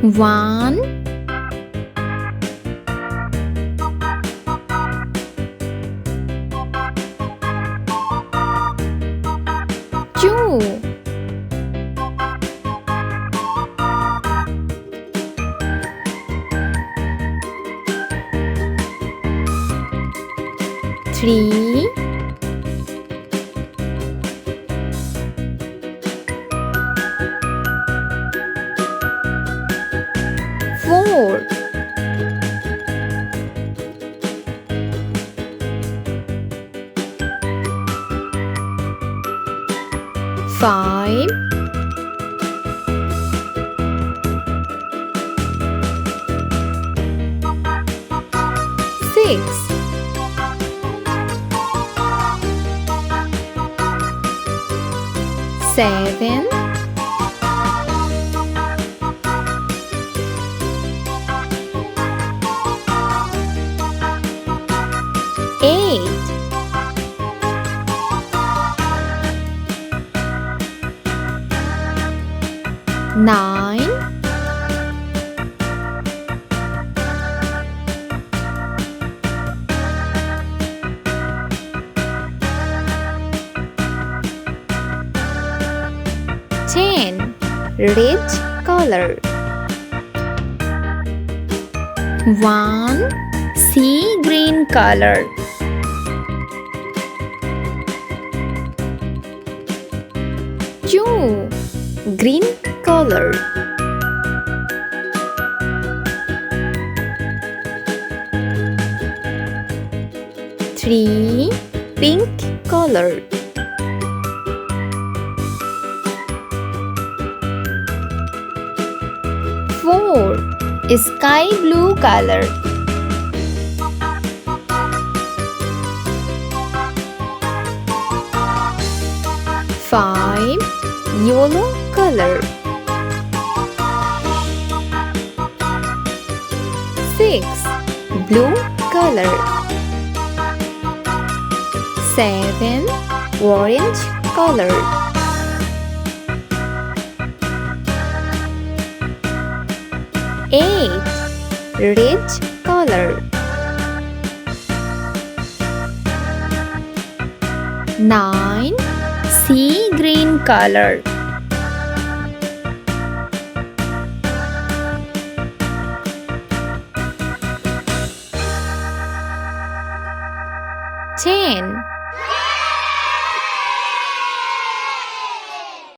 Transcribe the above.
1 2 3 4 5 6 7 8 9 10 red color 1 sea green color 2 green color 3 pink color 4 sky blue color 5 yellow color 6 blue color 7 orange color 8 red color 9 sea green color 10